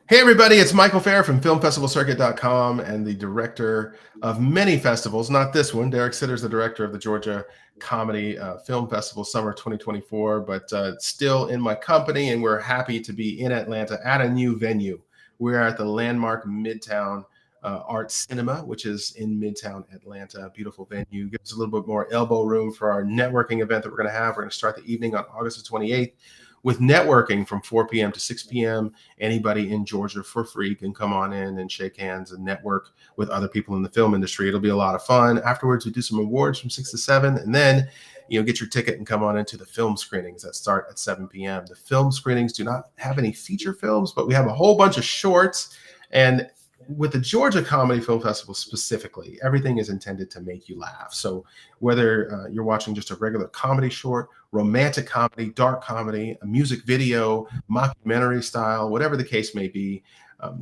Hey everybody, it's Michael Fair from filmfestivalcircuit.com and the director of many festivals, not this one. Derek Sitter's the director of the Georgia Comedy Film Festival Summer 2024, but still in my company, and we're happy to be in Atlanta at a new venue. We're at the landmark Midtown Art Cinema, which is in Midtown Atlanta. Beautiful venue. Gives us a little bit more elbow room for our networking event that we're going to have. We're going to start the evening on August the 28th. With networking from 4 p.m. to 6 p.m., anybody in Georgia for free can come on in and shake hands and network with other people in the film industry. It'll be a lot of fun. Afterwards, we do some awards from 6 to 7, and then get your ticket and come on into the film screenings that start at 7 p.m. The film screenings do not have any feature films, but we have a whole bunch of shorts. And with the Georgia Comedy Film Festival specifically, everything is intended to make you laugh. So whether you're watching just a regular comedy short, romantic comedy, dark comedy, a music video, mockumentary style, whatever the case may be,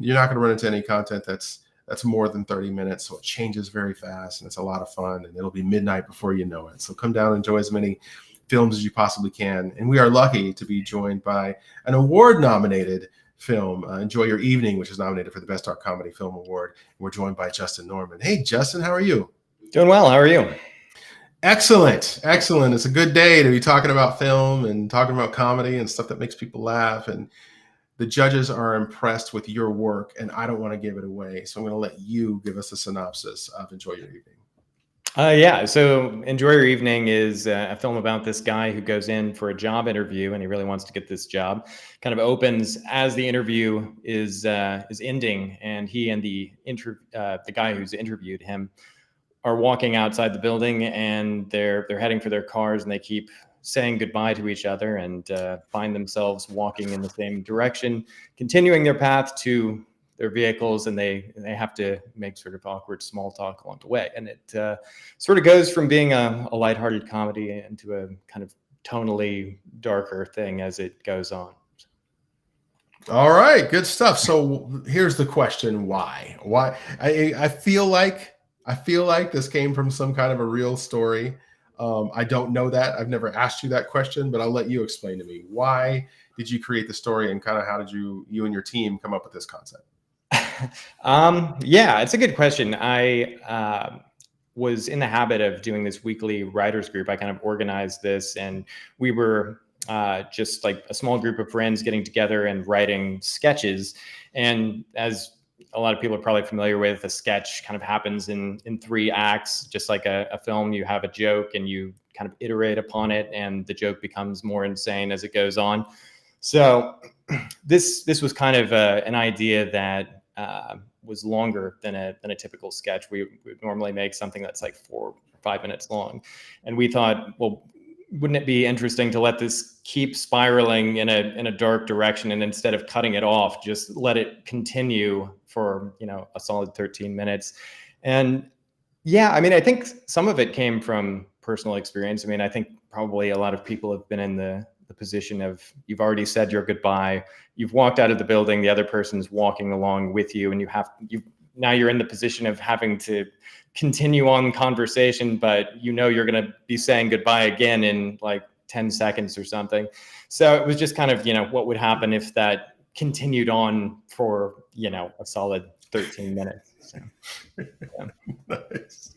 you're not going to run into any content that's more than 30 minutes. So it changes very fast, and it's a lot of fun, and it'll be midnight before you know it. So come down and enjoy as many films as you possibly can. And we are lucky to be joined by an award-nominated film, Enjoy Your Evening, which is nominated for the Best Dark Comedy Film Award. We're joined by Justin Norman. Hey, Justin, how are you? Doing well. How are you? Excellent. Excellent. It's a good day to be talking about film and talking about comedy and stuff that makes people laugh. And the judges are impressed with your work, and I don't want to give it away. So I'm going to let you give us a synopsis of Enjoy Your Evening. So Enjoy Your Evening is a film about this guy who goes in for a job interview, and he really wants to get this job. Kind of opens as the interview is ending, and he and the guy who's interviewed him are walking outside the building, and they're heading for their cars, and they keep saying goodbye to each other and find themselves walking in the same direction, continuing their path to their vehicles, and they have to make sort of awkward small talk along the way. And it sort of goes from being a lighthearted comedy into a kind of tonally darker thing as it goes on. All right, good stuff. So here's the question: Why? I feel like this came from some kind of a real story. I don't know that. I've never asked you that question, but I'll let you explain to me. Why did you create the story, and kind of how did you and your team come up with this concept? Yeah, it's a good question. I was in the habit of doing this weekly writers group. I kind of organized this, and we were just like a small group of friends getting together and writing sketches. And as a lot of people are probably familiar with, a sketch kind of happens in 3 acts. Just like a film, you have a joke and you kind of iterate upon it, and the joke becomes more insane as it goes on. So this was kind of an idea that was longer than a typical sketch. We would normally make something that's like 4 or 5 minutes long. And we thought, well, wouldn't it be interesting to let this keep spiraling in a dark direction, and instead of cutting it off, just let it continue for, a solid 13 minutes. And yeah, I mean, I think some of it came from personal experience. I mean, I think probably a lot of people have been in the position of, you've already said your goodbye, you've walked out of the building, the other person's walking along with you, and now you're in the position of having to continue on conversation, but you're going to be saying goodbye again in like 10 seconds or something. So it was just kind of, what would happen if that continued on for, a solid 13 minutes. So, yeah. Nice.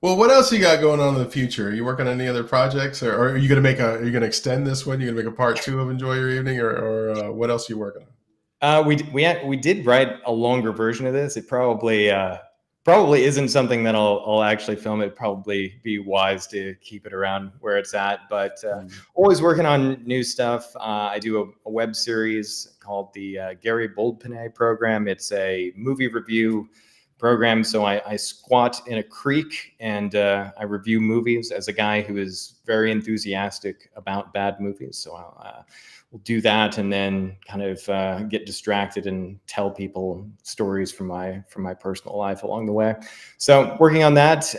Well, what else you got going on in the future? Are you working on any other projects, or are you going to extend this one? You're going to make a part 2 of Enjoy Your Evening, or what else are you working on? We did write a longer version of this. It probably isn't something that I'll actually film. It'd probably be wise to keep it around where it's at, but always working on new stuff. I do a web series called the Gary Boldpanay program. It's a movie review program. So I squat in a creek and I review movies as a guy who is very enthusiastic about bad movies. So we'll do that, and then kind of get distracted and tell people stories from my personal life along the way. So working on that,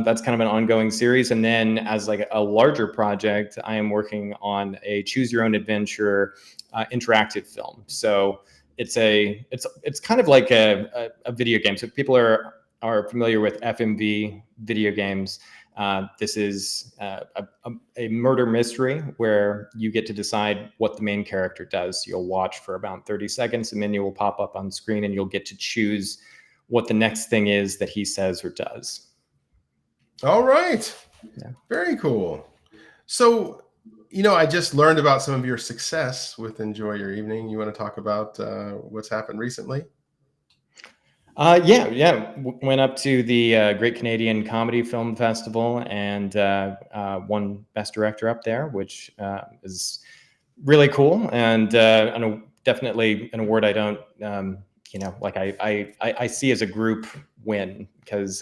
that's kind of an ongoing series. And then as like a larger project, I am working on a choose your own adventure interactive film. So it's kind of like a video game. So people are familiar with FMV video games. This is a murder mystery where you get to decide what the main character does. You'll watch for about 30 seconds, and then you will pop up on screen, and you'll get to choose what the next thing is that he says or does. All right. Yeah. Very cool. So, I just learned about some of your success with Enjoy Your Evening. You want to talk about what's happened recently? Went up to the Great Canadian Comedy Film Festival and won Best Director up there, which is really cool, and definitely an award I don't, I see as a group win, because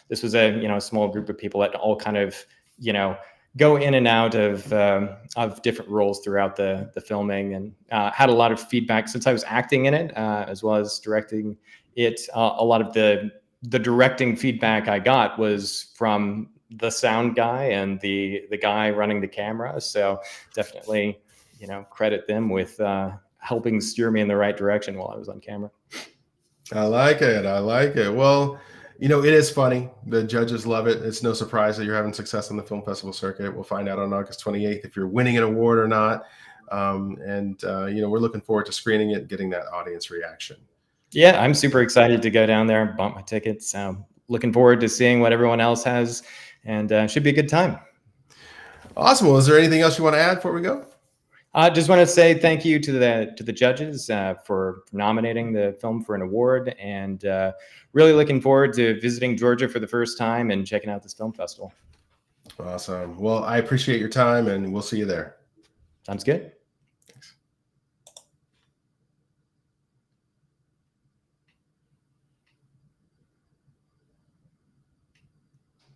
this was a small group of people that all kind of go in and out of different roles throughout the filming, and had a lot of feedback since I was acting in it as well as directing it. A lot of the directing feedback I got was from the sound guy and the guy running the camera. So definitely, credit them with helping steer me in the right direction while I was on camera. I like it. I like it. Well, it is funny. The judges love it. It's no surprise that you're having success on the film festival circuit. We'll find out on August 28th if you're winning an award or not. We're looking forward to screening it and getting that audience reaction. Yeah, I'm super excited to go down there and bump my tickets. Looking forward to seeing what everyone else has, and should be a good time. Awesome. Well, is there anything else you want to add before we go? I just want to say thank you to the judges for nominating the film for an award, and really looking forward to visiting Georgia for the first time and checking out this film festival. Awesome. Well, I appreciate your time, and we'll see you there. Sounds good.